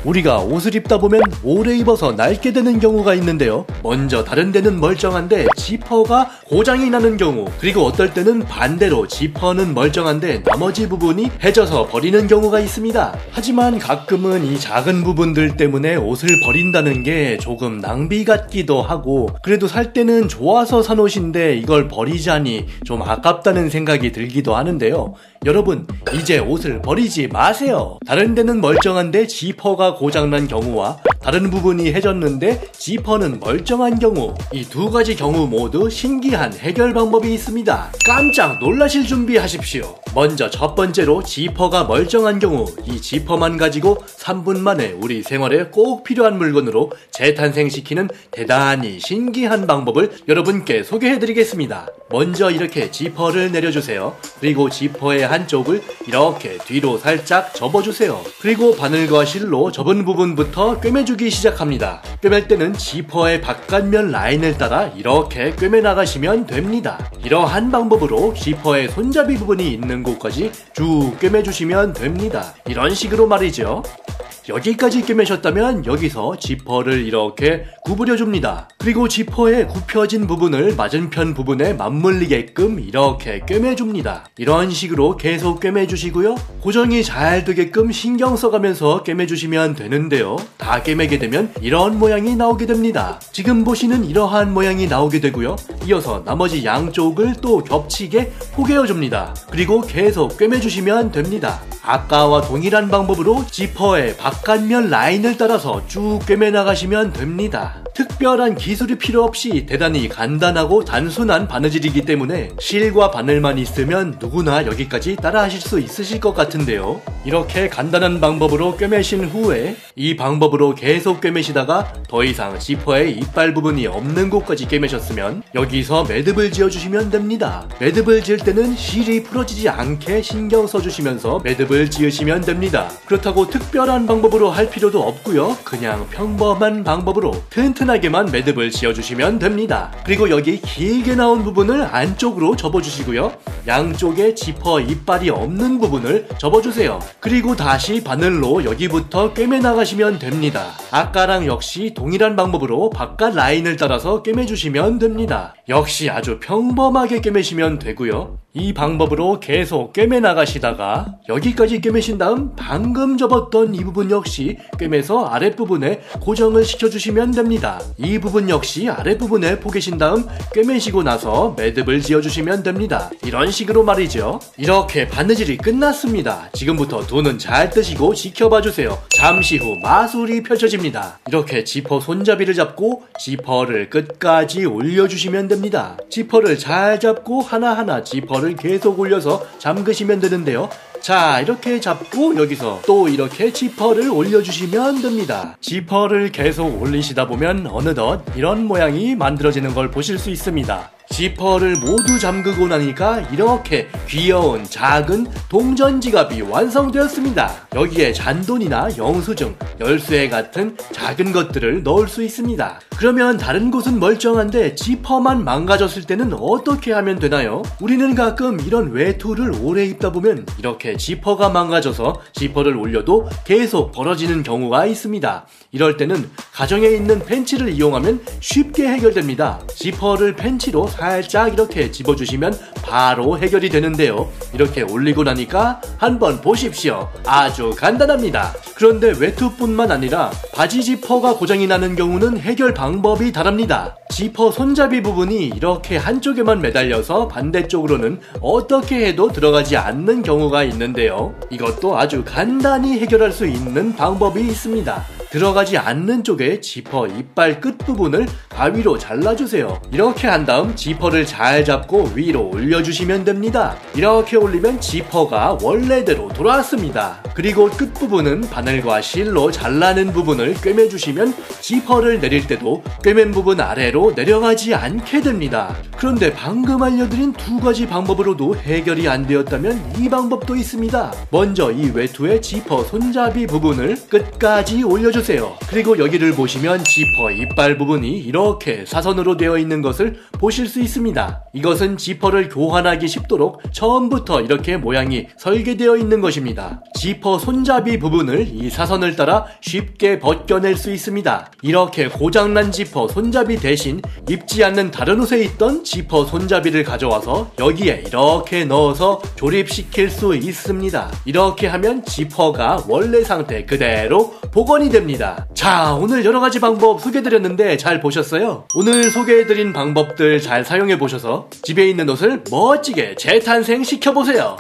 우리가 옷을 입다 보면 오래 입어서 낡게 되는 경우가 있는데요. 먼저 다른 데는 멀쩡한데 지퍼가 고장이 나는 경우, 그리고 어떨 때는 반대로 지퍼는 멀쩡한데 나머지 부분이 해져서 버리는 경우가 있습니다. 하지만 가끔은 이 작은 부분들 때문에 옷을 버린다는 게 조금 낭비 같기도 하고, 그래도 살 때는 좋아서 산 옷인데 이걸 버리자니 좀 아깝다는 생각이 들기도 하는데요. 여러분, 이제 옷을 버리지 마세요. 다른 데는 멀쩡한데 지퍼가 고장난 경우와 다른 부분이 해졌는데 지퍼는 멀쩡한 경우, 이 두 가지 경우 모두 신기한 해결 방법이 있습니다. 깜짝 놀라실 준비하십시오. 먼저 첫 번째로 지퍼가 멀쩡한 경우, 이 지퍼만 가지고 3분 만에 우리 생활에 꼭 필요한 물건으로 재탄생시키는 대단히 신기한 방법을 여러분께 소개해드리겠습니다. 먼저 이렇게 지퍼를 내려주세요. 그리고 지퍼의 한쪽을 이렇게 뒤로 살짝 접어주세요. 그리고 바늘과 실로 접은 부분부터 꿰매주기 시작합니다. 꿰맬 때는 지퍼의 바깥면 라인을 따라 이렇게 꿰매 나가시면 됩니다. 이러한 방법으로 지퍼의 손잡이 부분이 있는 곳까지 쭉 꿰매주시면 됩니다. 이런 식으로 말이죠. 여기까지 꿰매셨다면 여기서 지퍼를 이렇게 구부려줍니다. 그리고 지퍼의 굽혀진 부분을 맞은편 부분에 맞물리게끔 이렇게 꿰매줍니다. 이런 식으로 계속 꿰매주시고요. 고정이 잘 되게끔 신경 써가면서 꿰매주시면 되는데요. 다 꿰매게 되면 이런 모양이 나오게 됩니다. 지금 보시는 이러한 모양이 나오게 되고요. 이어서 나머지 양쪽을 또 겹치게 포개어줍니다. 그리고 계속 꿰매주시면 됩니다. 아까와 동일한 방법으로 지퍼의 바깥면 라인을 따라서 쭉 꿰매 나가시면 됩니다. 특별한 기술이 필요 없이 대단히 간단하고 단순한 바느질이기 때문에 실과 바늘만 있으면 누구나 여기까지 따라 하실 수 있으실 것 같은데요. 이렇게 간단한 방법으로 꿰매신 후에 이 방법으로 계속 꿰매시다가 더 이상 지퍼의 이빨 부분이 없는 곳까지 꿰매셨으면 여기서 매듭을 지어주시면 됩니다. 매듭을 지을 때는 실이 풀어지지 않게 신경 써주시면서 매듭을 지으시면 됩니다. 그렇다고 특별한 방법으로 할 필요도 없고요. 그냥 평범한 방법으로 튼튼하게만 매듭을 지어주시면 됩니다. 그리고 여기 길게 나온 부분을 안쪽으로 접어주시고요. 양쪽에 지퍼 이빨이 없는 부분을 접어주세요. 그리고 다시 바늘로 여기부터 꿰매 나가시면 됩니다. 아까랑 역시 동일한 방법으로 바깥 라인을 따라서 꿰매주시면 됩니다. 역시 아주 평범하게 꿰매시면 되고요. 이 방법으로 계속 꿰매 나가시다가 여기까지 꿰매신 다음 방금 접었던 이 부분 역시 꿰매서 아랫부분에 고정을 시켜주시면 됩니다. 이 부분 역시 아랫부분에 포개신 다음 꿰매시고 나서 매듭을 지어주시면 됩니다. 이런 식으로 말이죠. 이렇게 바느질이 끝났습니다. 지금부터 두 눈 잘 뜨시고 지켜봐주세요. 잠시 후 마술이 펼쳐집니다. 이렇게 지퍼 손잡이를 잡고 지퍼를 끝까지 올려주시면 됩니다. 지퍼를 잘 잡고 하나하나 지퍼를 계속 올려서 잠그시면 되는데요. 자, 이렇게 잡고 여기서 또 이렇게 지퍼를 올려주시면 됩니다. 지퍼를 계속 올리시다 보면 어느덧 이런 모양이 만들어지는 걸 보실 수 있습니다. 지퍼를 모두 잠그고 나니까 이렇게 귀여운 작은 동전 지갑이 완성되었습니다. 여기에 잔돈이나 영수증, 열쇠 같은 작은 것들을 넣을 수 있습니다. 그러면 다른 곳은 멀쩡한데 지퍼만 망가졌을 때는 어떻게 하면 되나요? 우리는 가끔 이런 외투를 오래 입다 보면 이렇게 지퍼가 망가져서 지퍼를 올려도 계속 벌어지는 경우가 있습니다. 이럴 때는 가정에 있는 펜치를 이용하면 쉽게 해결됩니다. 지퍼를 펜치로 살짝 이렇게 집어주시면 바로 해결이 되는데요. 이렇게 올리고 나니까 한번 보십시오. 아주 간단합니다. 그런데 외투뿐만 아니라 바지 지퍼가 고장이 나는 경우는 해결 방법이 다릅니다. 지퍼 손잡이 부분이 이렇게 한쪽에만 매달려서 반대쪽으로는 어떻게 해도 들어가지 않는 경우가 있는데요. 이것도 아주 간단히 해결할 수 있는 방법이 있습니다. 들어가지 않는 쪽에 지퍼 이빨 끝부분을 가위로 잘라주세요. 이렇게 한 다음 지퍼를 잘 잡고 위로 올려주시면 됩니다. 이렇게 올리면 지퍼가 원래대로 돌아왔습니다. 그리고 끝부분은 바늘과 실로 잘라낸 부분을 꿰매주시면 지퍼를 내릴 때도 꿰맨 부분 아래로 내려가지 않게 됩니다. 그런데 방금 알려드린 두 가지 방법으로도 해결이 안 되었다면 이 방법도 있습니다. 먼저 이 외투의 지퍼 손잡이 부분을 끝까지 올려주세요. 그리고 여기를 보시면 지퍼 이빨 부분이 이렇게 사선으로 되어 있는 것을 보실 수 있습니다. 이것은 지퍼를 교환하기 쉽도록 처음부터 이렇게 모양이 설계되어 있는 것입니다. 지퍼 손잡이 부분을 이 사선을 따라 쉽게 벗겨낼 수 있습니다. 이렇게 고장난 지퍼 손잡이 대신 입지 않는 다른 옷에 있던 지퍼 손잡이를 가져와서 여기에 이렇게 넣어서 조립시킬 수 있습니다. 이렇게 하면 지퍼가 원래 상태 그대로 복원이 됩니다. 자, 오늘 여러가지 방법 소개해드렸는데 잘 보셨어요? 오늘 소개해드린 방법들 잘 사용해보셔서 집에 있는 옷을 멋지게 재탄생시켜보세요.